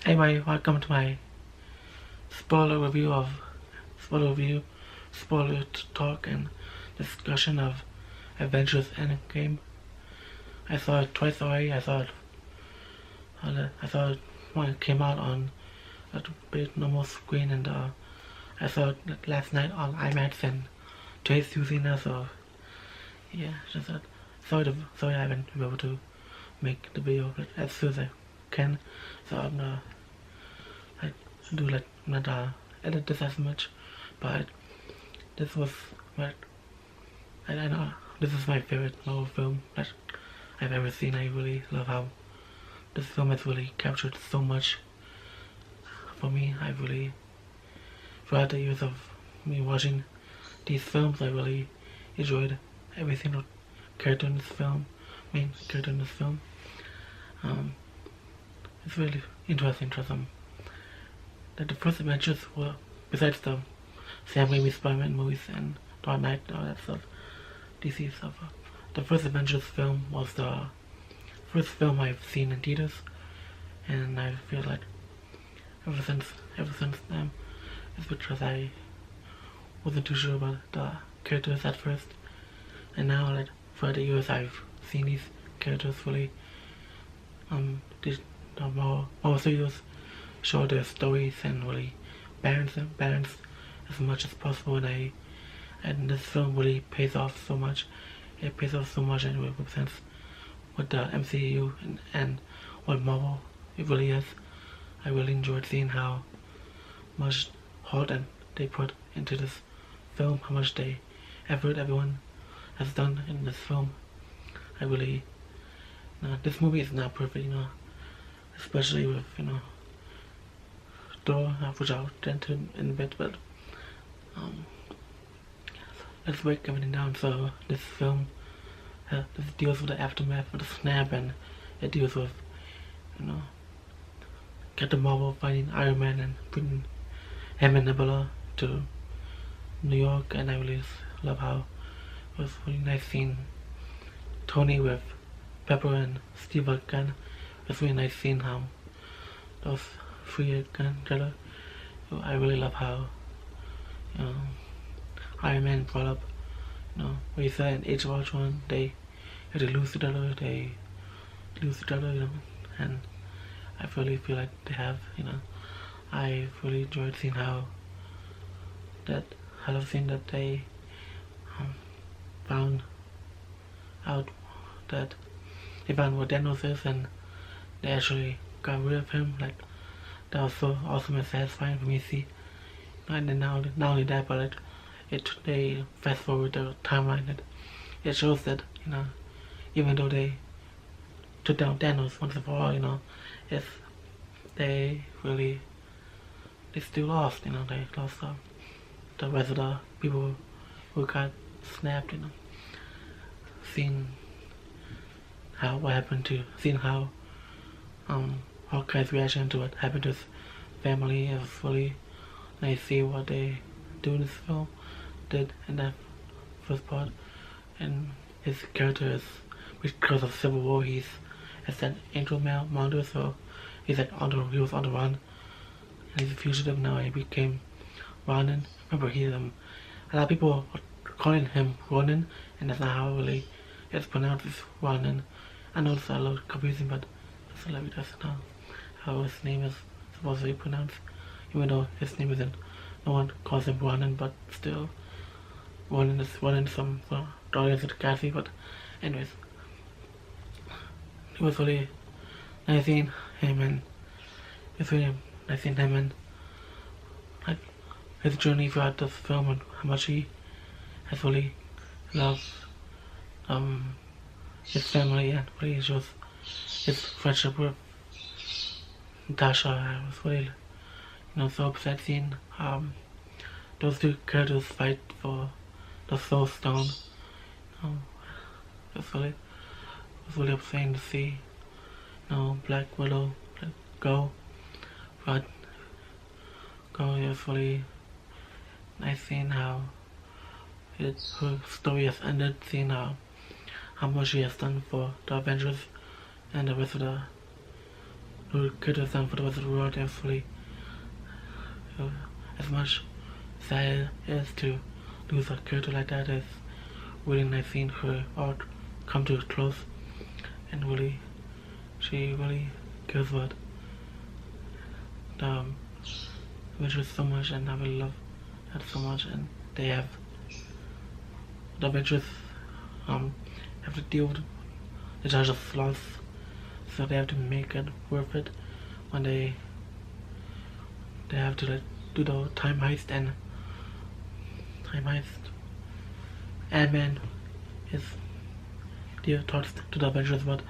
Anyway, welcome to my spoiler review, spoiler talk and discussion of Avengers Endgame. I saw it twice already. I saw it when it came out on a big normal screen, and I saw it last night on IMAX and Jay's using it, so yeah, just sorry I haven't been able to make the video as soon as I can. So I'm gonna not edit this as much, but this was I know this is my favorite Marvel film that I've ever seen. I really love how this film has really captured so much for me. I really, throughout the years of me watching these films, I really enjoyed every single character in this film, main character in this film. It's really interesting that the first Avengers were, besides the Sam Raimi Spider-Man movies and Dark Knight and all that stuff, DC stuff, the first Avengers film was the first film I've seen in theaters, and I feel like ever since then, it's because I wasn't too sure about the characters at first, and now like throughout the years I've seen these characters fully. The Marvel Studios show their stories and really balance as much as possible, and this film really pays off so much. It pays off so much and it represents what the MCU and what Marvel it really is. I really enjoyed seeing how much heart they put into this film, how much effort everyone has done in this film. I really, this movie is not perfect, especially with, Thor, which I'll get into in a bit, but let's break everything down. So this film this deals with the aftermath of the snap, and it deals with, Captain Marvel fighting Iron Man and bringing him and Nebula to New York, and I really love how it was really nice seeing Tony with Pepper and Steve again. It's really nice seeing how those three again together. I really love how Iron Man brought up, what he said in Age of Ultron, they lose each other, and I really feel like they have, I really enjoyed seeing how that they found out that they found what Thanos is, and they actually got rid of him. Like, that was so awesome and satisfying for me to see. And then not only that, but they fast forward the timeline, that it shows that, even though they took down Thanos once and for all, they still lost, they lost the rest of the people who got snapped, seeing seeing how Hawkeye's reaction to what happened to his family is really nice to see what they do in this film, did in that first part. And his character is, because of Civil War, he's that angel model, so he was on the run, and he's a fugitive now. He became Ronin. Remember, a lot of people are calling him Ronin, and that's not how really it's pronounced. It's Ronin. I know it's a little confusing, but the celebrity doesn't know how his name is supposed to be pronounced, even though his name isn't. No one calls him Ronin, but still, Ronin is some audience with Cassie. But anyways, it was really nice seeing him, and it's really nice seeing him and like his journey throughout the film, and how much he has really loved his family, and really shows his friendship with Natasha. I was really, so upset seeing those two characters fight for the Soul Stone. It was really upsetting to see, Black Widow go, but it was really nice seeing how her story has ended, seeing how much she has done for the Avengers and the rest of the new characters and for the rest of the world. Absolutely, as much sad as to lose a character like that is really nice seeing her art come to a close, and really, she really cares about the Avengers so much, and I really love that so much. And they have the Avengers have to deal with the charge of loss, so they have to make it worth it when they have to like do the time heist. Ant-Man is dear thoughts to the Avengers about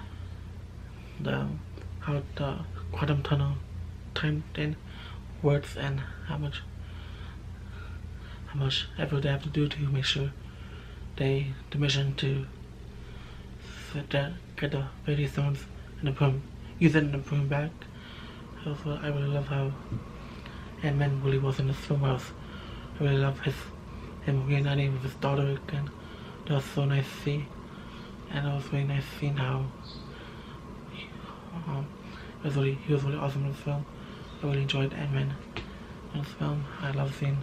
how the quantum tunnel time then works, and how much effort they have to do to make sure the mission to get the Fairy Stones and use it and bring back. Also, I really love how Ant-Man really was in this film. I really love him reuniting with his daughter again. That was so nice to see, and it was really nice seeing how he was really awesome in this film. I really enjoyed Ant-Man in this film. I love seeing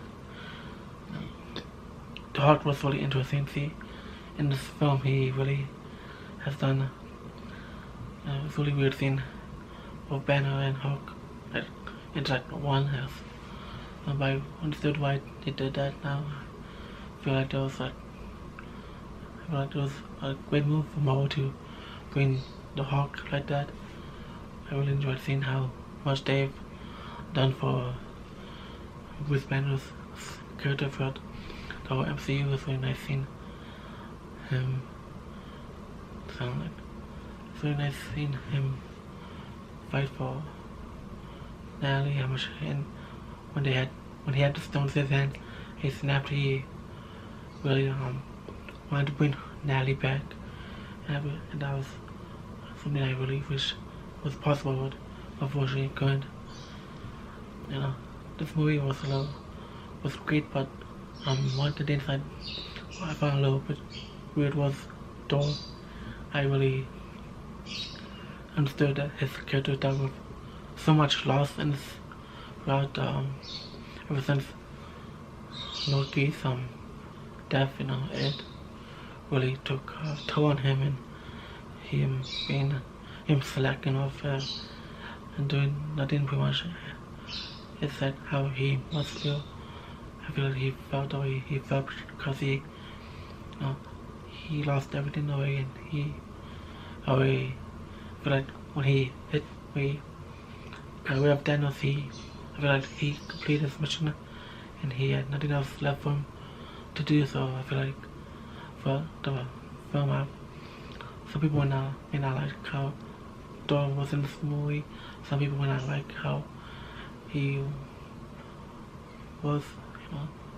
the Hulk was really interesting to see in this film. He really has done it's really weird seeing both Banner and Hulk interact one else. I understood why they did that now. I feel like it was a great move for Marvel to bring the Hulk like that. I really enjoyed seeing how much they've done for Bruce Banner's character throughout the whole MCU. It was really nice seeing him sound like. It's really nice seeing him fight for Natalie. How much, and when he had the stones in his hand, he snapped. He really wanted to bring Natalie back, and that was something I really wish was possible, but unfortunately couldn't. You know, this movie was great, but one thing I found a little bit weird was Thor. I really understood that his character dealt with so much loss in this throughout ever since Loki's death. You know, it really took a toll on him, and him slacking off and doing nothing pretty much. It's like how he must feel. I feel like he felt the way he felt because he lost everything away, and I feel like when he got rid of Thanos, I feel like he completed his mission, and he had nothing else left for him to do. So I feel like for the film, some people may not like how Thor was in this movie. Some people may not like how he was,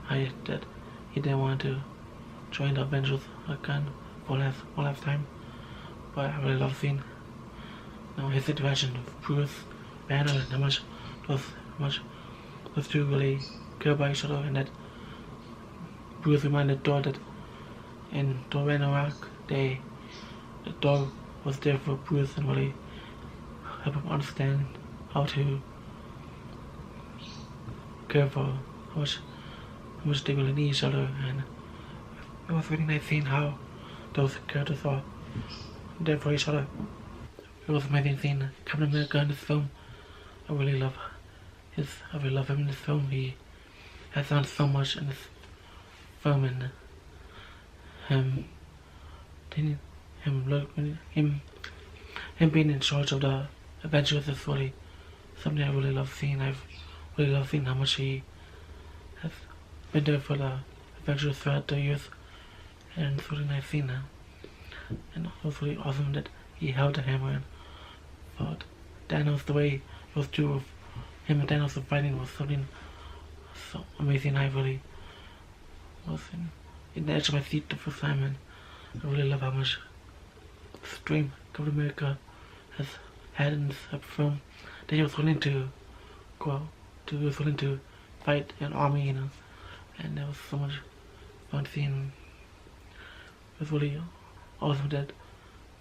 he didn't want to join the Avengers again for one last time. But I really love seeing his interaction with Bruce Banner, and how much those two really care about each other, and that Bruce reminded Thor that in Thor Ragnarok, Thor was there for Bruce and really help him understand how to care for how much they really need each other. And it was really nice seeing how those characters are there for each other. It was amazing seeing Captain America in this film. I really love him in this film. He has done so much in this film, and him being in charge of the Avengers is really something I really love seeing. I've really loved seeing how much he has been there for the Avengers throughout the years, and it's really nice seeing that. And it was really awesome that he held the hammer and fought Thanos. The way those two of him and Thanos were fighting was something so amazing. I really was in the edge of my seat the first time, and I really love how much strength Captain America has had in this film, that he was willing to fight an army, and there was so much fun seeing. It was really awesome that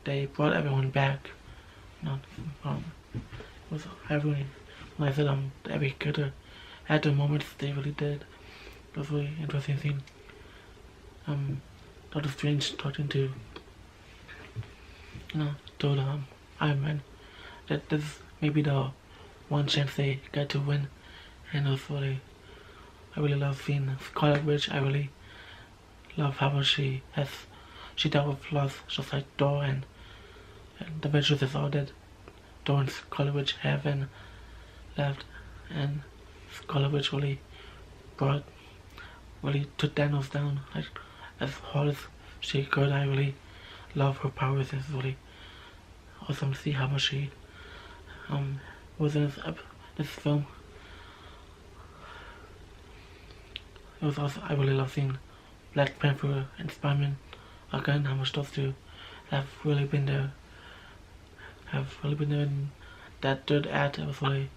they brought everyone back, was every when I said every character had the moments they really did. It was really interesting scene. Doctor Strange talking to told Iron Man that this may be the one chance they get to win, and it was really I really love seeing Scarlet Witch. I really love how much she dealt with loss, just like Thor and the Avengers is all that Thor and Scarlet Witch have and left, and Scarlet Witch really took Thanos down like as hard as she could. I really love her powers. It's really awesome to see how much she was in this film. It was also I really love seeing Black Panther and Spider-Man again. How much those two have really been there. In that third act. It was really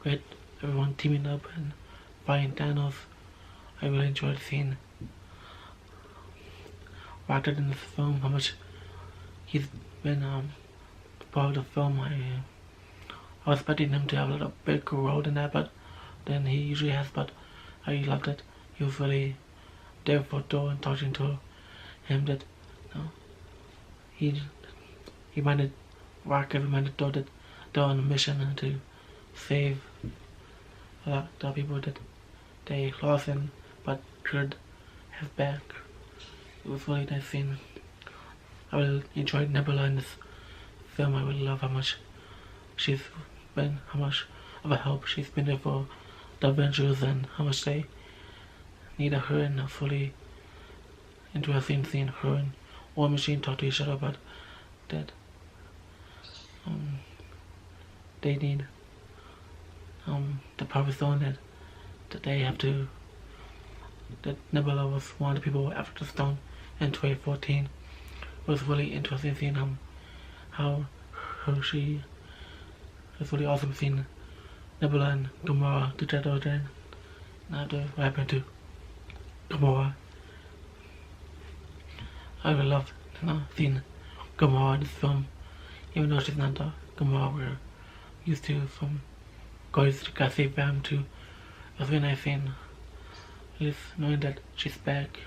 great. Everyone teaming up and fighting Thanos. I really enjoyed seeing Rocket in this film. How much he's been part of the film. I was expecting him to have a little bigger role than that, but than he usually has. But I really loved it. He was really there for Thor and talking to him that he reminded Rocket reminded Thor that they're on a mission to save a lot of people that they lost him but could have back. It was really nice scene. I really enjoyed Nebula in this film. I really love how much how much of a help she's been there for the Avengers and how much they needed her, and a fully interesting seeing her and War Machine talk to each other about that they need the power stone that they have to, that Nebula was one of the people after the stone in 2014. It was really interesting seeing how she it was really awesome seeing Nebula and Gamora together again. Not what happened to Gamora. I really loved seeing Gamora in this film, even though she's not the Gamora we're used to from Guardians of the Galaxy Volume 2. It was really nice seeing, at least knowing that she's back,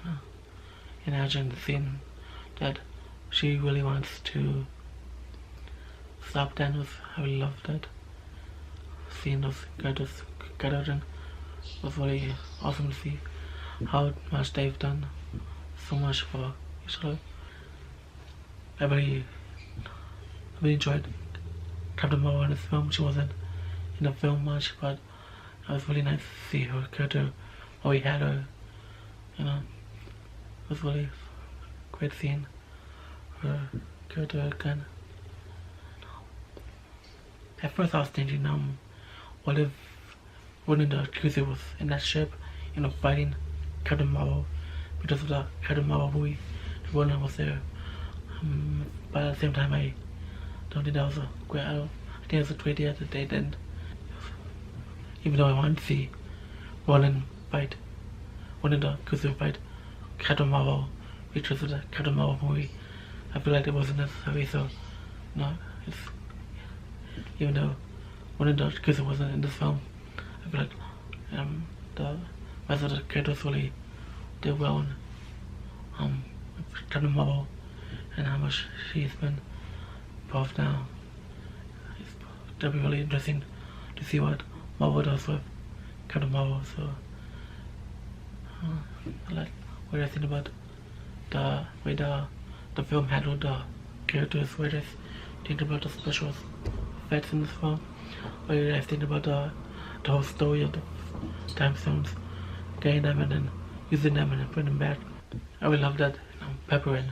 and actually seeing that she really wants to stop Thanos. I really loved that. Seeing those characters together was really awesome to see how much they've done so much for each other. I really enjoyed Captain Marvel in this film. She wasn't in the film much, but it was really nice to see her character while we had her. It was really great seeing her character again. At first I was thinking, what if one of the accusers was in that ship, fighting Captain Marvel, because of the Captain Marvel movie, the one was there. But at the same time, I don't think that was a great idea. I think it was a great idea that they didn't. Even though I wanted to see Roland fight, one of the accusers fight Captain Marvel, because of the Captain Marvel movie, I feel like it wasn't necessary. So, it's even though one of the accusers wasn't in this film, I feel like the rest of the characters really did well in Captain Marvel and how much she's been involved now. That'll be really interesting to see what Marvel does with Captain Marvel. So I like what I think about the way the film handled the characters, what I think about the special effects in this film, what I think about the whole story of the time stones, getting them and then using them and then putting them back. I really love that Pepper and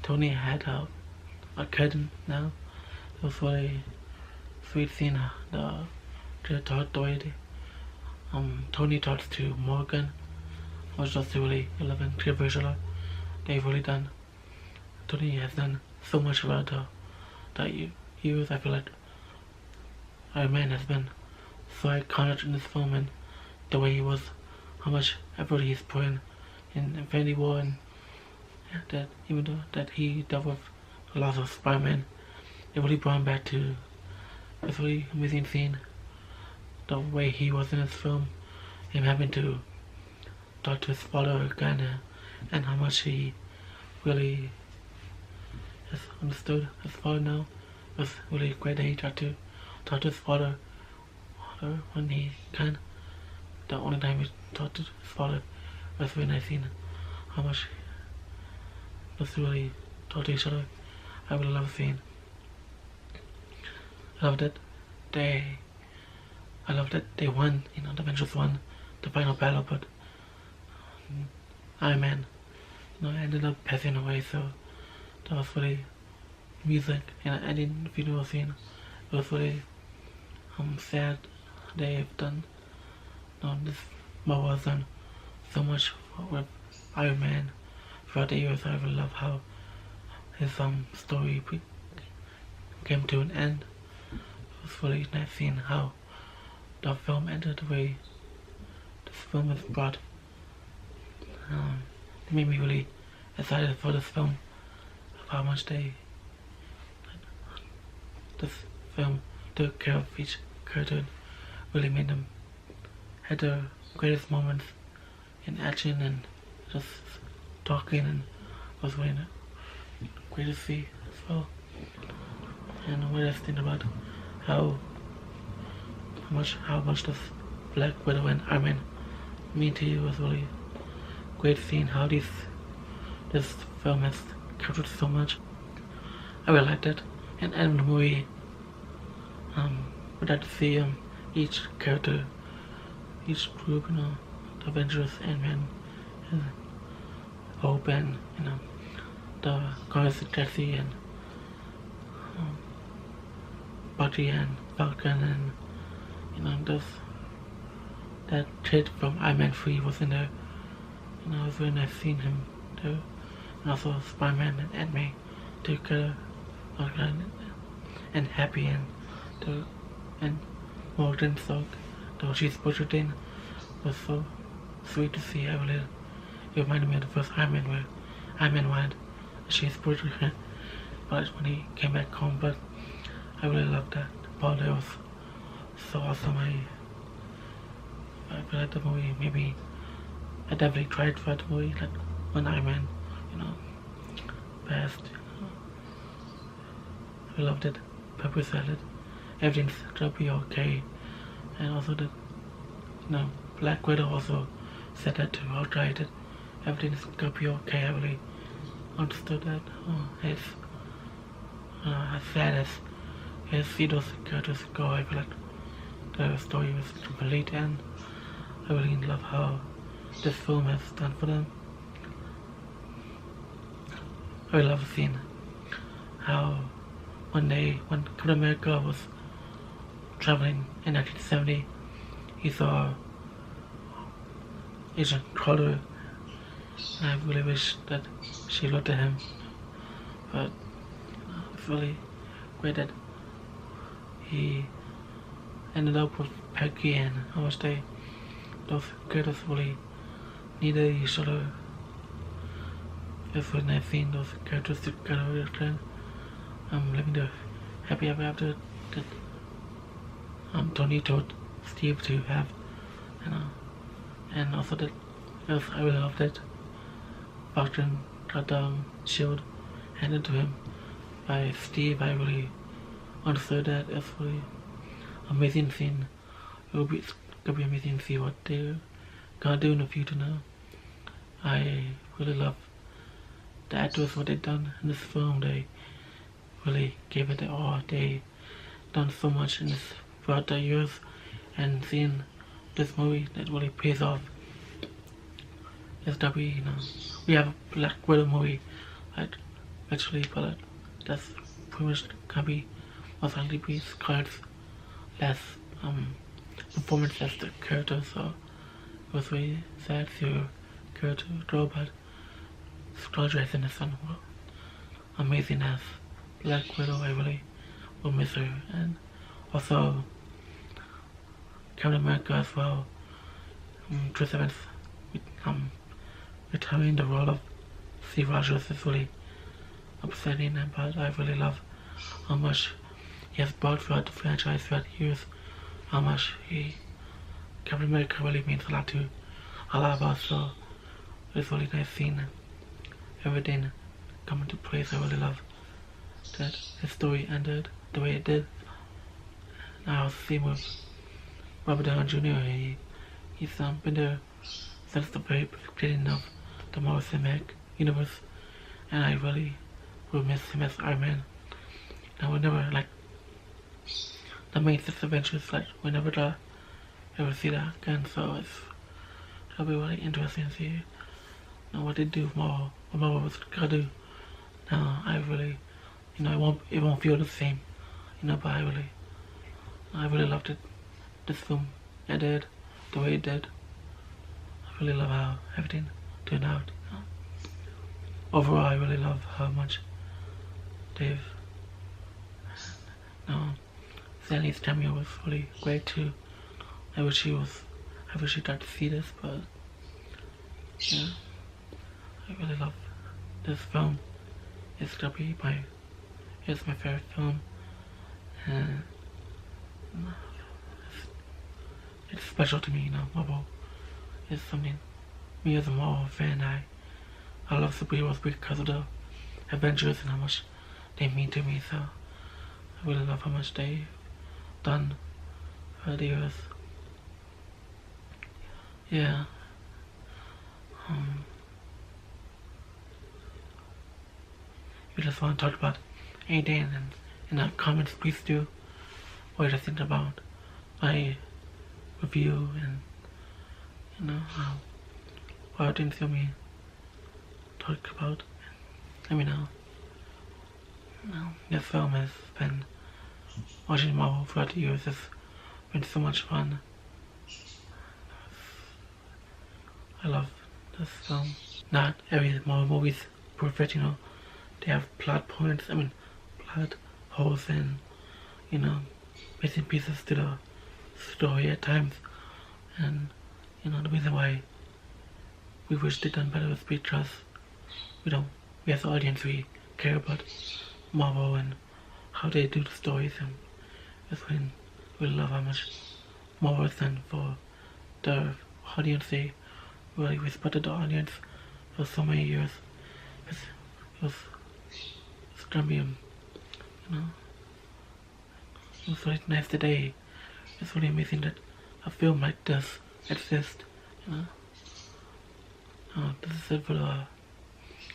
Tony had a curtain now. It was really sweet seeing the story. Tony talks to Morgan. It was just really relevant visual. They've really done. Tony has done so much about the years. I feel like Iron Man has been so iconic in this film, and the way he was, how much effort he's put in Infinity War, and that even though that he dealt with a lot of Spider-Man, it really brought him back to It's really amazing scene. The way he was in his film, him having to talk to his father again, and how much he really has understood his father now. It was really great that he tried to talk to his father when he can. The only time he talked to his father was really nice seeing how much just really talk to each other. I really love seeing. I love that they won, the Avengers won the final battle, but Iron Man, ended up passing away, so that was really music and ending video scene. It was really sad they've done. This Marvel has done so much with Iron Man throughout the years. I really love how his story came to an end. It was really nice seeing how the film ended, the way this film is brought. It made me really excited for this film, of how much this film took care of each character, really made them had the greatest moments in action and just talking, and was really great to see as well. And what I think about how much this Black Widow and Iron Man mean to you was really great seeing how this film has captured so much. I really liked it. And in the movie, we'd like to see each character, each group, the Avengers, Ant-Man, and Hope, and the Guardians of the Galaxy, and Bucky and Falcon, and that kid from Iron Man 3 was in there. It was really nice seeing him too. And also Spider-Man and Ant-Man together, and Happy and Morgan Silk, though she's butchered in, was so sweet to see. It reminded me of the first Iron Man, where Iron Man wanted she's butchered in, but when he came back home. But I really loved that. Paul, that was so awesome. I liked the movie. Maybe I definitely tried for the movie, like when Iron Man, passed. I loved it. Pepper salad. Everything's gonna be okay. And also Black Widow also said that too. I'll try it. Everything's gonna be okay. I really understood that. It's as sad as see those characters go. I feel like the story was complete, and I really love how this film has done for them. I really love seeing how when Captain America was traveling in 1970, he saw Agent Carter, and I really wish that she looked at him. But it's really great that he ended up with Peggy, and how much those characters really needed each other. It's really nice seeing those characters together again. Living the happy ever after that Tony told Steve to have, and also that I really love that Falcon got the shield handed to him by Steve. I really understood that. It's really amazing scene. It's gonna be amazing to see what they're gonna do in the future now. I really love the actors, what they've done in this film. They really gave it their all. They done so much in this throughout the years, and seeing this movie that really pays off. It's that we have a Black Widow movie, like actually, but that's pretty much gonna be most likely be Scarlett's last performance as the character. So it was really sad to see her character go, but Scarlett Johansson is amazing as Black Widow. I really will miss her, and also Captain America as well. Chris Evans retiring the role of Steve Rogers is really upsetting, but I really love how much he has brought throughout the franchise throughout the years, how much Captain America really means a lot of us. So it's really nice seeing everything come into place. I really love that his story ended the way it did. Now same with Robert Downey Jr. He's been there since the very beginning of the Marvel Cinematic Universe, and I really will miss him as Iron Man. I will never the main 6 Avengers, we'll never ever see that again. So it'll be really interesting to see what they do with Marvel, what Marvel was gonna do. Now I really, it won't feel the same, but I really loved it. This film ended the way it did. I really love how everything turned out. Overall, I really love how much they've. Stanley's cameo was really great too. I wish he got to see this, but yeah, I really love this film. It's my favorite film, and it's special to me. Marvel is something. Me as a Marvel fan, I love superheroes because of the Avengers and how much they mean to me. So I really love how much they've done for the years. Yeah. If you just want to talk about anything in the comments, please do. Or just think about my review and what things you me talk about. Let me know. This film has been watching Marvel throughout the years. It's been so much fun. I love this film. Not every Marvel movie is perfect, They have plot points, plot holes and, missing pieces to the story at times. And, the reason why we wish they'd done better was because we as the audience, we care about Marvel and how they do the stories, and that's when we love how much Marvel has done for the audience. They really respected the audience for so many years. It's gonna be, it's really nice today. It's really amazing that a film like this exists. This is it for the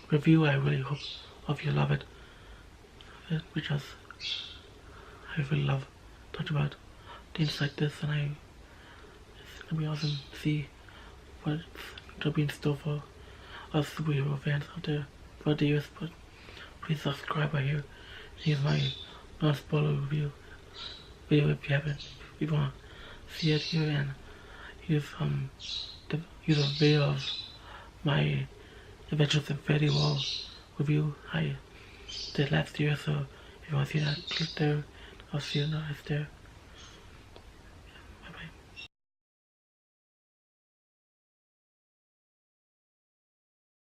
review. I really hope you love it, because I really love talking about things like this, and it's gonna be awesome to see what's gonna be in store for us superhero fans out there for the years. But please subscribe right here. Here's my non-spoiler review video if you haven't. If you want to see it here, and here's here's a video of my Avengers Infinity War review I did last year. So if you want to see that, click there. I'll see you guys there.